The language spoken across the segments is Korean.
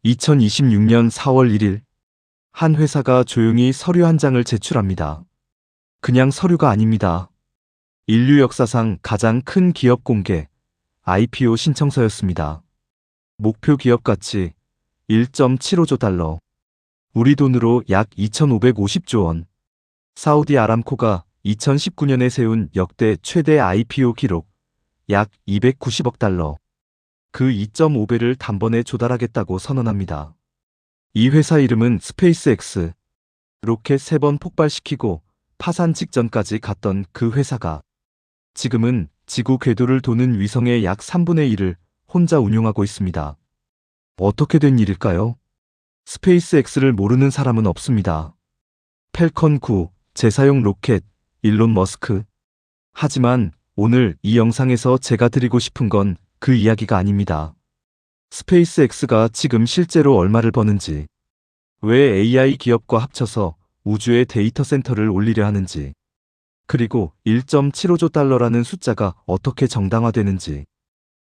2026년 4월 1일, 한 회사가 조용히 서류 한 장을 제출합니다. 그냥 서류가 아닙니다. 인류 역사상 가장 큰 기업 공개, IPO 신청서였습니다. 목표 기업 가치 1.75조 달러, 우리 돈으로 약 2,550조 원. 사우디 아람코가 2019년에 세운 역대 최대 IPO 기록, 약 290억 달러. 그 2.5배를 단번에 조달하겠다고 선언합니다. 이 회사 이름은 스페이스X. 로켓 3번 폭발시키고 파산 직전까지 갔던 그 회사가 지금은 지구 궤도를 도는 위성의 약 3분의 1을 혼자 운용하고 있습니다. 어떻게 된 일일까요? 스페이스X를 모르는 사람은 없습니다. 펠컨 9, 재사용 로켓, 일론 머스크. 하지만 오늘 이 영상에서 제가 드리고 싶은 건 그 이야기가 아닙니다. 스페이스X가 지금 실제로 얼마를 버는지, 왜 AI 기업과 합쳐서 우주에 데이터 센터를 올리려 하는지, 그리고 1.75조 달러라는 숫자가 어떻게 정당화되는지.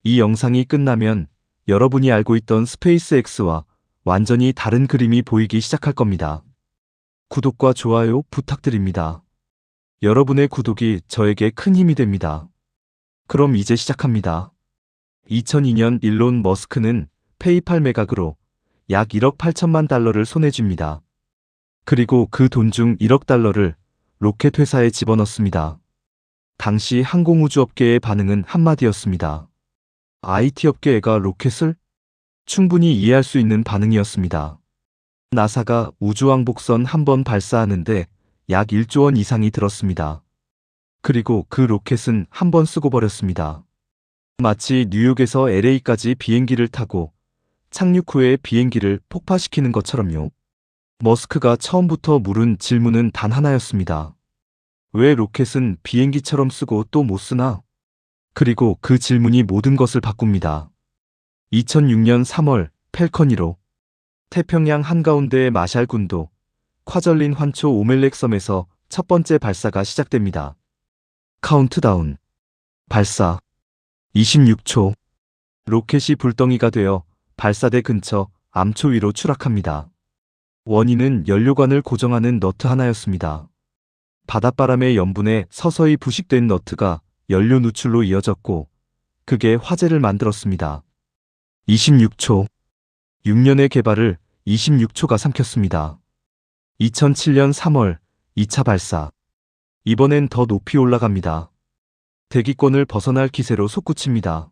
이 영상이 끝나면 여러분이 알고 있던 스페이스X와 완전히 다른 그림이 보이기 시작할 겁니다. 구독과 좋아요 부탁드립니다. 여러분의 구독이 저에게 큰 힘이 됩니다. 그럼 이제 시작합니다. 2002년 일론 머스크는 페이팔 매각으로 약 1억 8천만 달러를 손에 쥡니다. 그리고 그 돈 중 1억 달러를 로켓 회사에 집어넣습니다. 당시 항공우주업계의 반응은 한마디였습니다. IT 업계가 로켓을? 충분히 이해할 수 있는 반응이었습니다. 나사가 우주왕복선 한 번 발사하는데 약 1조 원 이상이 들었습니다. 그리고 그 로켓은 한 번 쓰고 버렸습니다. 마치 뉴욕에서 LA까지 비행기를 타고 착륙 후에 비행기를 폭파시키는 것처럼요. 머스크가 처음부터 물은 질문은 단 하나였습니다. 왜 로켓은 비행기처럼 쓰고 또 못 쓰나? 그리고 그 질문이 모든 것을 바꿉니다. 2006년 3월 펠컨 1호, 태평양 한가운데의 마샬 군도 콰절린 환초 오멜렉 섬에서 첫 번째 발사가 시작됩니다. 카운트다운. 발사. 26초. 로켓이 불덩이가 되어 발사대 근처 암초 위로 추락합니다. 원인은 연료관을 고정하는 너트 하나였습니다. 바닷바람의 염분에 서서히 부식된 너트가 연료 누출로 이어졌고 그게 화재를 만들었습니다. 26초. 6년의 개발을 26초가 삼켰습니다. 2007년 3월 2차 발사. 이번엔 더 높이 올라갑니다. 대기권을 벗어날 기세로 솟구칩니다.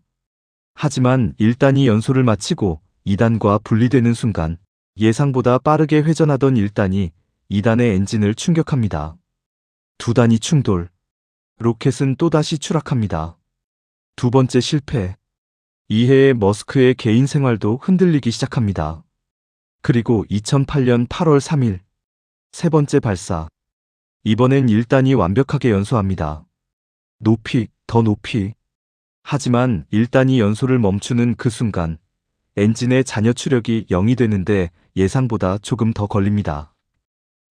하지만 1단이 연소를 마치고 2단과 분리되는 순간 예상보다 빠르게 회전하던 1단이 2단의 엔진을 충격합니다. 2단이 충돌. 로켓은 또다시 추락합니다. 두 번째 실패. 이해의 머스크의 개인 생활도 흔들리기 시작합니다. 그리고 2008년 8월 3일. 세 번째 발사. 이번엔 1단이 완벽하게 연소합니다. 높이, 더 높이. 하지만 1단이 연소를 멈추는 그 순간 엔진의 잔여 추력이 0이 되는데 예상보다 조금 더 걸립니다.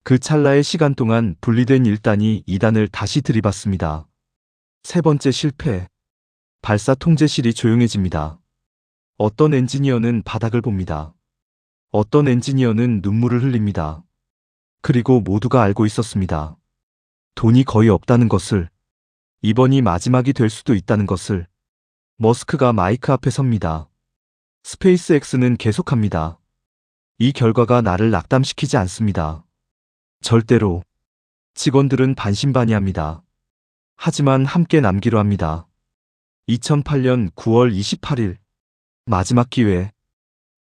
그 찰나의 시간 동안 분리된 1단이 2단을 다시 들이받습니다. 세 번째 실패. 발사 통제실이 조용해집니다. 어떤 엔지니어는 바닥을 봅니다. 어떤 엔지니어는 눈물을 흘립니다. 그리고 모두가 알고 있었습니다. 돈이 거의 없다는 것을, 이번이 마지막이 될 수도 있다는 것을. 머스크가 마이크 앞에 섭니다. 스페이스X는 계속합니다. 이 결과가 나를 낙담시키지 않습니다. 절대로. 직원들은 반신반의합니다. 하지만 함께 남기로 합니다. 2008년 9월 28일. 마지막 기회.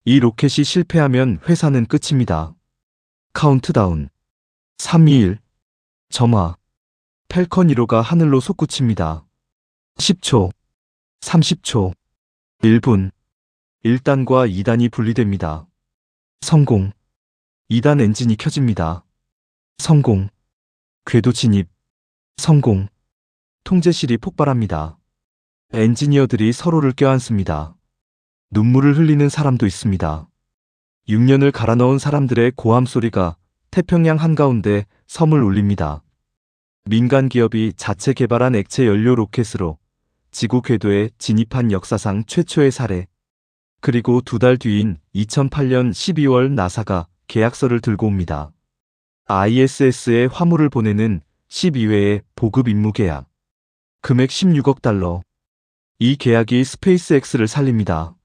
이 로켓이 실패하면 회사는 끝입니다. 카운트다운. 3, 2, 1. 점화. 펠컨 1호가 하늘로 솟구칩니다. 10초. 30초. 1분. 1단과 2단이 분리됩니다. 성공. 2단 엔진이 켜집니다. 성공. 궤도 진입. 성공. 통제실이 폭발합니다. 엔지니어들이 서로를 껴안습니다. 눈물을 흘리는 사람도 있습니다. 6년을 갈아 넣은 사람들의 고함 소리가 태평양 한가운데 섬을 울립니다. 민간 기업이 자체 개발한 액체 연료 로켓으로 지구 궤도에 진입한 역사상 최초의 사례. 그리고 2달 뒤인 2008년 12월 나사가 계약서를 들고 옵니다. ISS에 화물을 보내는 12회의 보급 임무 계약. 금액 16억 달러. 이 계약이 스페이스X를 살립니다.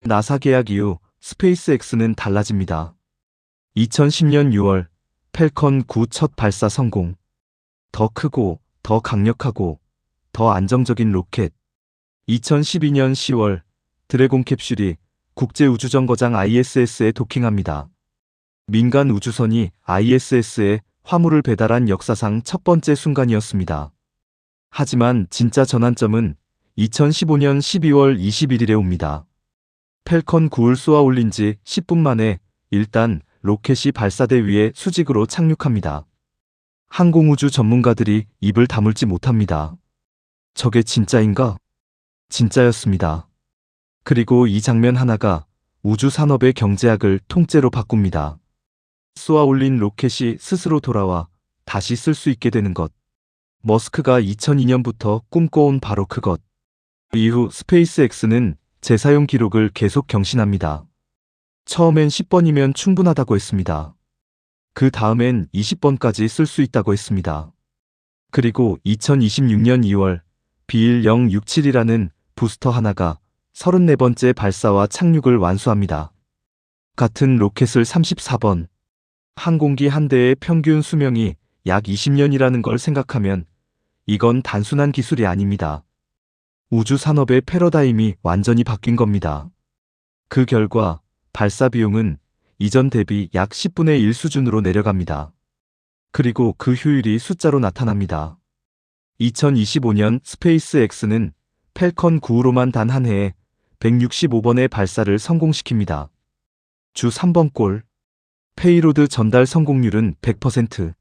나사 계약 이후 스페이스X는 달라집니다. 2010년 6월 팰컨 9 첫 발사 성공. 더 크고 더 강력하고 더 안정적인 로켓. 2012년 10월 드래곤 캡슐이 국제우주정거장 ISS에 도킹합니다. 민간 우주선이 ISS에 화물을 배달한 역사상 첫 번째 순간이었습니다. 하지만 진짜 전환점은 2015년 12월 21일에 옵니다. 팰컨 9을 쏘아 올린 지 10분 만에 일단 로켓이 발사대 위에 수직으로 착륙합니다. 항공우주 전문가들이 입을 다물지 못합니다. 저게 진짜인가? 진짜였습니다. 그리고 이 장면 하나가 우주 산업의 경제학을 통째로 바꿉니다. 쏘아 올린 로켓이 스스로 돌아와 다시 쓸 수 있게 되는 것. 머스크가 2002년부터 꿈꿔온 바로 그것. 이후 스페이스X는 재사용 기록을 계속 경신합니다. 처음엔 10번이면 충분하다고 했습니다. 그 다음엔 20번까지 쓸 수 있다고 했습니다. 그리고 2026년 2월 B1067이라는 부스터 하나가 34번째 발사와 착륙을 완수합니다. 같은 로켓을 34번. 항공기 한 대의 평균 수명이 약 20년이라는 걸 생각하면 이건 단순한 기술이 아닙니다. 우주 산업의 패러다임이 완전히 바뀐 겁니다. 그 결과 발사 비용은 이전 대비 약 10분의 1 수준으로 내려갑니다. 그리고 그 효율이 숫자로 나타납니다. 2025년 스페이스X는 팰컨 9로만 단 한 해에 165번의 발사를 성공시킵니다. 주 3번 꼴. 페이로드 전달 성공률은 100%.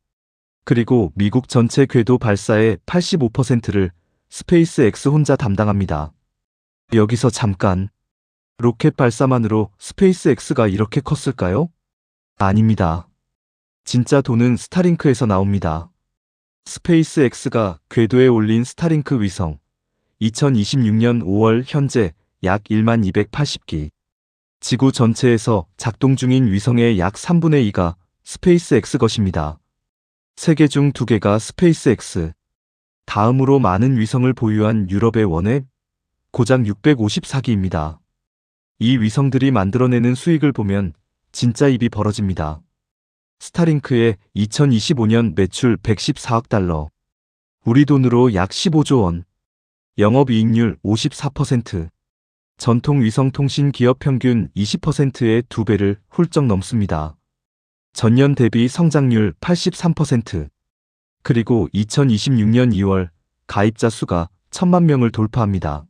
그리고 미국 전체 궤도 발사의 85%를 스페이스X 혼자 담당합니다. 여기서 잠깐. 로켓 발사만으로 스페이스X가 이렇게 컸을까요? 아닙니다. 진짜 돈은 스타링크에서 나옵니다. 스페이스X가 궤도에 올린 스타링크 위성. 2026년 5월 현재 약 1280기. 지구 전체에서 작동 중인 위성의 약 3분의 2가 스페이스X 것입니다. 3개 중 2개가 스페이스X. 다음으로 많은 위성을 보유한 유럽의 원액, 고작 654기입니다. 이 위성들이 만들어내는 수익을 보면 진짜 입이 벌어집니다. 스타링크의 2025년 매출 114억 달러. 우리 돈으로 약 15조 원. 영업이익률 54%. 전통 위성통신 기업 평균 20%의 2배를 훌쩍 넘습니다. 전년 대비 성장률 83%. 그리고 2026년 2월 가입자 수가 1000만 명을 돌파합니다.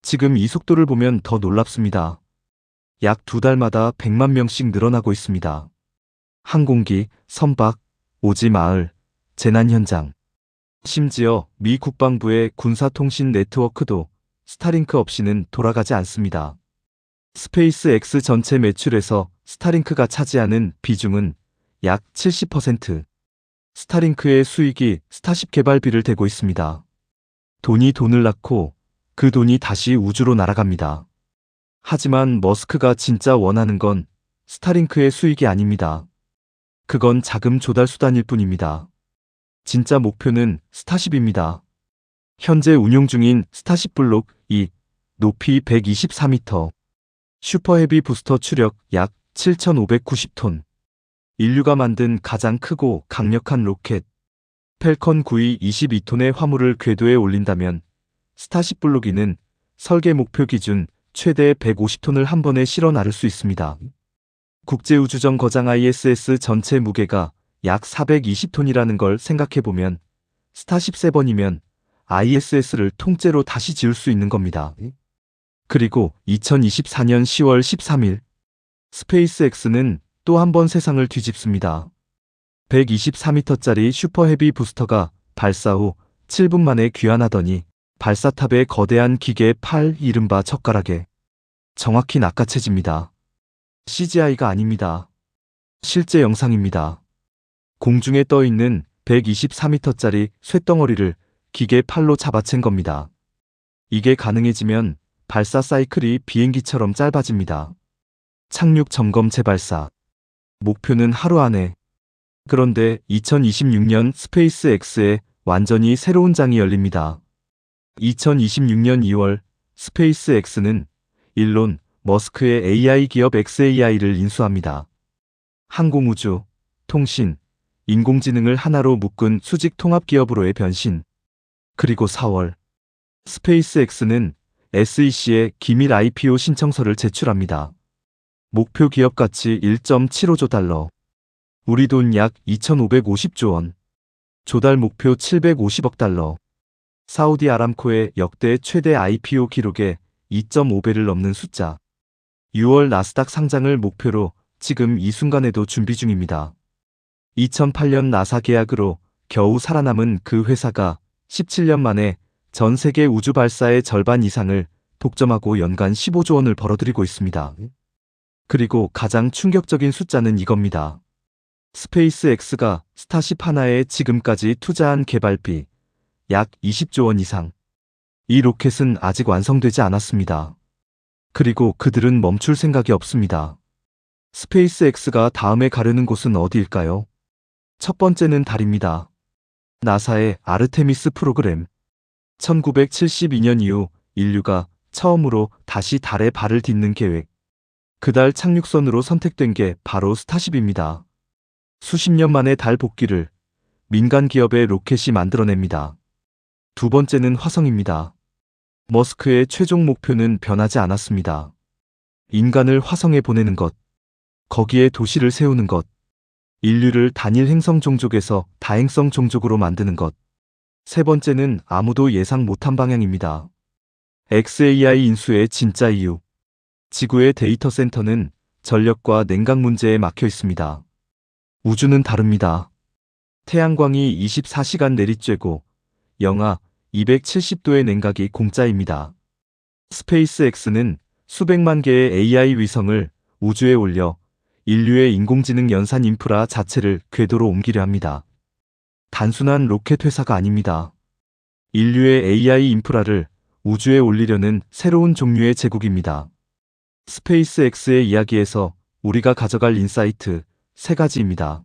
지금 이 속도를 보면 더 놀랍습니다. 약 2달마다 100만 명씩 늘어나고 있습니다. 항공기, 선박, 오지 마을, 재난 현장. 심지어 미 국방부의 군사통신 네트워크도 스타링크 없이는 돌아가지 않습니다. 스페이스X 전체 매출에서 스타링크가 차지하는 비중은 약 70%. 스타링크의 수익이 스타쉽 개발비를 대고 있습니다. 돈이 돈을 낳고 그 돈이 다시 우주로 날아갑니다. 하지만 머스크가 진짜 원하는 건 스타링크의 수익이 아닙니다. 그건 자금 조달 수단일 뿐입니다. 진짜 목표는 스타쉽입니다. 현재 운용 중인 스타쉽 블록 2, 높이 124m, 슈퍼헤비 부스터 추력 약 7,590톤, 인류가 만든 가장 크고 강력한 로켓, 팰컨 9이 22톤의 화물을 궤도에 올린다면 스타쉽 블록 2는 설계 목표 기준 최대 150톤을 한 번에 실어 나를 수 있습니다. 국제우주정거장 ISS 전체 무게가 약 420톤이라는 걸 생각해보면 스타쉽 3번이면 ISS를 통째로 다시 지을 수 있는 겁니다. 그리고 2024년 10월 13일 스페이스X는 또 한 번 세상을 뒤집습니다. 124m짜리 슈퍼헤비 부스터가 발사 후 7분 만에 귀환하더니 발사탑의 거대한 기계 팔 이른바 젓가락에 정확히 낚아채집니다. CGI가 아닙니다. 실제 영상입니다. 공중에 떠있는 124m짜리 쇳덩어리를 기계 팔로 잡아챈 겁니다. 이게 가능해지면 발사 사이클이 비행기처럼 짧아집니다. 착륙 점검 재발사. 목표는 하루 안에. 그런데 2026년 스페이스X에 완전히 새로운 장이 열립니다. 2026년 2월 스페이스X는 일론 머스크의 AI 기업 xAI를 인수합니다. 항공우주, 통신, 인공지능을 하나로 묶은 수직 통합 기업으로의 변신. 그리고 4월 스페이스X는 SEC에 기밀 IPO 신청서를 제출합니다. 목표 기업 가치 1.75조 달러. 우리 돈 약 2,550조 원. 조달 목표 750억 달러. 사우디 아람코의 역대 최대 IPO 기록의 2.5배를 넘는 숫자. 6월 나스닥 상장을 목표로 지금 이 순간에도 준비 중입니다. 2008년 나사 계약으로 겨우 살아남은 그 회사가 17년 만에 전 세계 우주 발사의 절반 이상을 독점하고 연간 15조 원을 벌어들이고 있습니다. 그리고 가장 충격적인 숫자는 이겁니다. 스페이스X가 스타쉽 하나에 지금까지 투자한 개발비 약 20조 원 이상. 이 로켓은 아직 완성되지 않았습니다. 그리고 그들은 멈출 생각이 없습니다. 스페이스X가 다음에 가려는 곳은 어디일까요? 첫 번째는 달입니다. 나사의 아르테미스 프로그램. 1972년 이후 인류가 처음으로 다시 달에 발을 딛는 계획. 그 달 착륙선으로 선택된 게 바로 스타쉽입니다. 수십 년 만에 달 복귀를 민간 기업의 로켓이 만들어냅니다. 두 번째는 화성입니다. 머스크의 최종 목표는 변하지 않았습니다. 인간을 화성에 보내는 것, 거기에 도시를 세우는 것, 인류를 단일 행성 종족에서 다행성 종족으로 만드는 것. 세 번째는 아무도 예상 못한 방향입니다. xAI 인수의 진짜 이유. 지구의 데이터 센터는 전력과 냉각 문제에 막혀 있습니다. 우주는 다릅니다. 태양광이 24시간 내리쬐고 영하 270도의 냉각이 공짜입니다. 스페이스X는 수백만 개의 AI 위성을 우주에 올려 인류의 인공지능 연산 인프라 자체를 궤도로 옮기려 합니다. 단순한 로켓 회사가 아닙니다. 인류의 AI 인프라를 우주에 올리려는 새로운 종류의 제국입니다. 스페이스X의 이야기에서 우리가 가져갈 인사이트 세 가지입니다.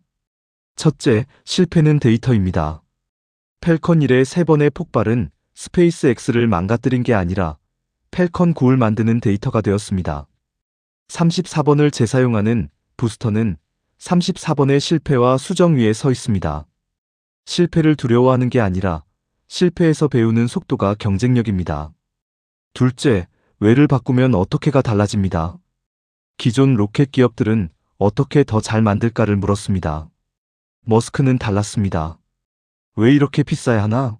첫째, 실패는 데이터입니다. 펠컨 1의 3번의 폭발은 스페이스X를 망가뜨린 게 아니라 펠컨 9을 만드는 데이터가 되었습니다. 34번을 재사용하는 부스터는 34번의 실패와 수정 위에 서 있습니다. 실패를 두려워하는 게 아니라 실패에서 배우는 속도가 경쟁력입니다. 둘째, 왜를 바꾸면 어떻게가 달라집니다. 기존 로켓 기업들은 어떻게 더 잘 만들까를 물었습니다. 머스크는 달랐습니다. 왜 이렇게 비싸야 하나?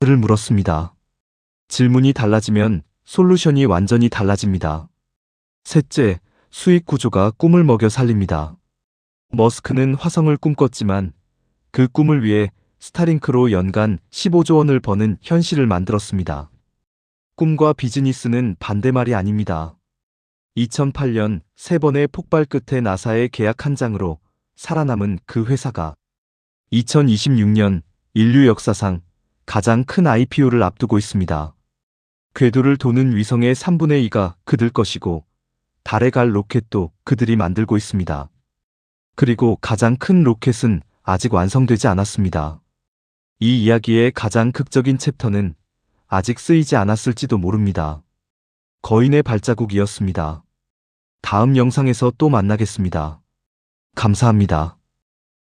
를 물었습니다. 질문이 달라지면 솔루션이 완전히 달라집니다. 셋째, 수익 구조가 꿈을 먹여 살립니다. 머스크는 화성을 꿈꿨지만 그 꿈을 위해 스타링크로 연간 15조 원을 버는 현실을 만들었습니다. 꿈과 비즈니스는 반대말이 아닙니다. 2008년 3번의 폭발 끝에 나사의 계약 한 장으로 살아남은 그 회사가 2026년 인류 역사상 가장 큰 IPO를 앞두고 있습니다. 궤도를 도는 위성의 3분의 2가 그들 것이고 달에 갈 로켓도 그들이 만들고 있습니다. 그리고 가장 큰 로켓은 아직 완성되지 않았습니다. 이 이야기의 가장 극적인 챕터는 아직 쓰이지 않았을지도 모릅니다. 거인의 발자국이었습니다. 다음 영상에서 또 만나겠습니다. 감사합니다.